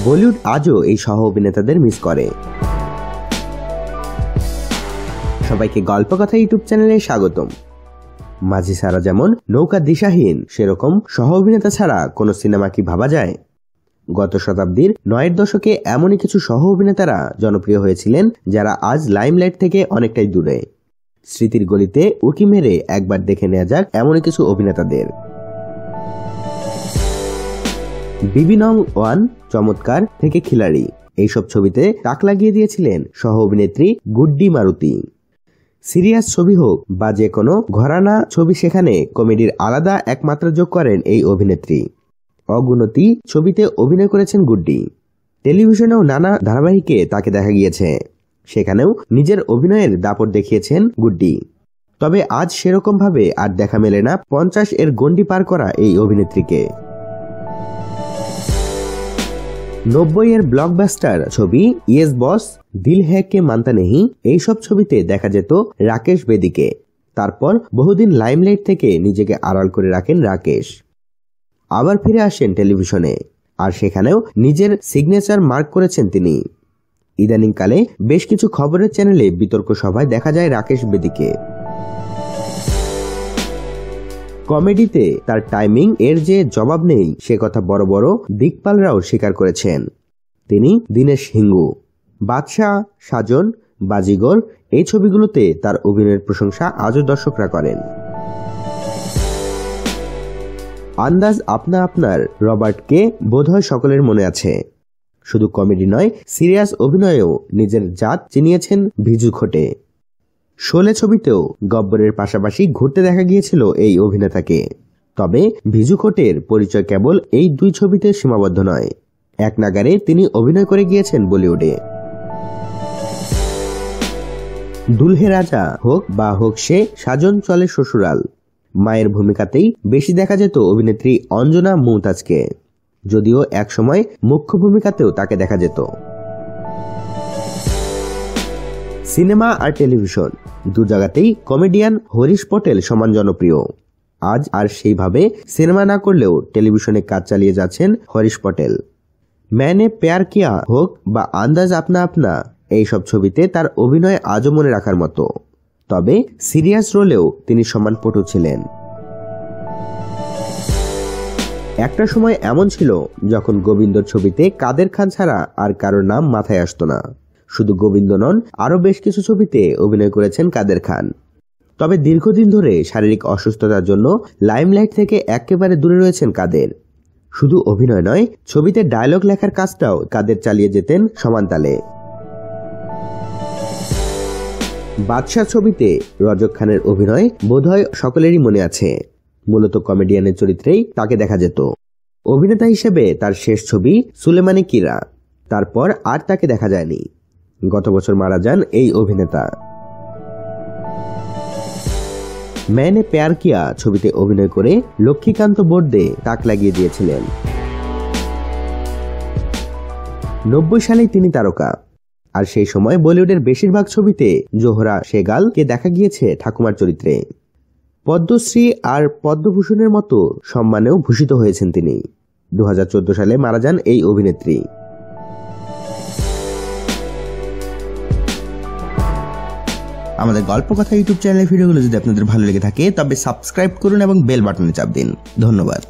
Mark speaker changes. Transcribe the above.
Speaker 1: বলিউড আজও এই সহ অভিনেতাদের মিস করে। সবাইকে গল্প কথা ইউটিউব চ্যানেলে স্বাগতম। মাঝি ছাড়া যেমন নৌকা দিশাহীন, সেরকম সহ অভিনেতা ছাড়া কোনো সিনেমা কি ভাবা যায়? গত শতাব্দীর ৯এর দশকে এমনই কিছু সহ অভিনেতারা জনপ্রিয় হয়েছিলেন যারা আজ লাইমলাইট থেকে অনেকটাই দূরে। স্মৃতির গলিতে উকি মেরে একবার দেখে নেওয়া যাক এমনই কিছু অভিনেতাদের। বিবি নং 1, চমৎকার থেকে খিলাড়ি এইসব ছবিতে তাক লাগিয়ে দিয়েছিলেন সহ অভিনেত্রী গুড্ডি মারুতি। সিরিয়াস ছবি হোক বা যে কোনো ঘরানা ছবি, সেখানে কমেডির আলাদা এক মাত্রা যোগ করেন এই অভিনেত্রী। অগুনতি ছবিতে অভিনয় করেছেন গুড্ডি। টেলিভিশনেও নানা ধারাবাহিকে তাকে দেখা গিয়েছে, সেখানেও নিজের অভিনয়ের দাপট দেখিয়েছেন গুড্ডি। তবে আজ সেরকম ভাবে আর দেখা মেলে না 50-এর গণ্ডি পার করা এই অভিনেত্রীকে। 90-এর ব্লকবাস্টার ছবি ইয়েস বস, দিল হ্যায় কে মানতা নেহি এইসব ছবিতে দেখা যেত রাকেশ বেদিকে। তারপর বহুদিন লাইমলাইট থেকে নিজেকে আড়াল করে রাখেন রাকেশ। আবার ফিরে আসেন টেলিভিশনে, আর সেখানেও নিজের সিগনেচার মার্ক করেছেন তিনি। ইদানিংকালে বেশ কিছু খবরের চ্যানেলে বিতর্ক সভায় দেখা যায় রাকেশ বেদিকে। কমেডিতে তার টাইমিং এর যে জবাব নেই, সে কথা বড় বড় দিকপালরাও স্বীকার করেছেন। তিনি দীনেশ হিঙ্গু, বাদশাহ, সাজন, বাজিগর এই ছবিগুলোতে তার অভিনয়ের প্রশংসা আজও দর্শকরা করেন। আন্দাজ আপনা আপনার রবার্টকে বোধহয় সকলের মনে আছে। শুধু কমেডি নয়, সিরিয়াস অভিনয়েও নিজের জাত চিনিয়েছেন ভিজু খোটে। শোলে ছবিতেও গব্বরের পাশাপাশি ঘুরতে দেখা গিয়েছিল এই অভিনেতাকে। তবে ভিজু খোটের পরিচয় কেবল এই 2 ছবিতে সীমাবদ্ধ নয়, এক নাগারে তিনি অভিনয় করে গিয়েছেন বলিউডে। দুলহে রাজা হোক বা হোক সে সাজন চলে শ্বশুরাল, মায়ের ভূমিকাতেই বেশি দেখা যেত অভিনেত্রী অঞ্জনা মুমতাজকে, যদিও একসময় মুখ্য ভূমিকাতেও তাকে দেখা যেত। সিনেমা আর টেলিভিশন 2 জায়গাতেই কমেডিয়ান হরিশ পটেল সমান জনপ্রিয়। আজ আর সেইভাবে সিনেমা না করলেও টেলিভিশনে কাজ চালিয়ে যাচ্ছেন হরিশ পটেল। ম্যানে প্যার কিয়া হোক বা আন্দাজ আপনা আপনা এইসব ছবিতে তার অভিনয় আজও মনে রাখার মতো। তবে সিরিয়াস রোলেও তিনি সমান পটু ছিলেন। একটা সময় এমন ছিল যখন গোবিন্দর ছবিতে কাদের খান ছাড়া আর কারোর নাম মাথায় আসতো না। শুধু গোবিন্দ নন, আরো বেশ কিছু ছবিতে অভিনয় করেছেন কাদের খান। তবে দীর্ঘদিন ধরে শারীরিক অসুস্থতার জন্য লাইমলাইট থেকে একেবারে দূরে রয়েছেন কাদের। শুধু অভিনয় নয়, ছবিতে ডায়লগ লেখার কাজটাও কাদের চালিয়ে যেতেন সমানতালে। বাদশাহ ছবিতে রজক খানের অভিনয় বোধহয় সকলেরই মনে আছে। মূলত কমেডিয়ানের চরিত্রেই তাকে দেখা যেত। অভিনেতা হিসেবে তার শেষ ছবি সুলেমানি কিরা, তারপর আর তাকে দেখা যায়নি। গত বছর মারা যান এই অভিনেতা। ম্যানে প্যার কিয়া ছবিতে অভিনয় করে লক্ষ্মীকান্ত বর্দে তাক লাগিয়ে দিয়েছিলেন। 90 সালেই তিনি তারকা, আর সেই সময় বলিউডের বেশিরভাগ ছবিতে জোহরা সেগালকে দেখা গিয়েছে ঠাকুমার চরিত্রে। পদ্মশ্রী আর পদ্মভূষণের মতো সম্মানেও ভূষিত হয়েছেন তিনি। 2014 সালে মারা যান এই অভিনেত্রী। আমাদের গল্প কথা ইউটিউব চ্যানেলের ভিডিওগুলো যদি আপনাদের ভালো লেগে থাকে তবে সাবস্ক্রাইব করুন এবং বেল বাটনে চাপ দিন। ধন্যবাদ।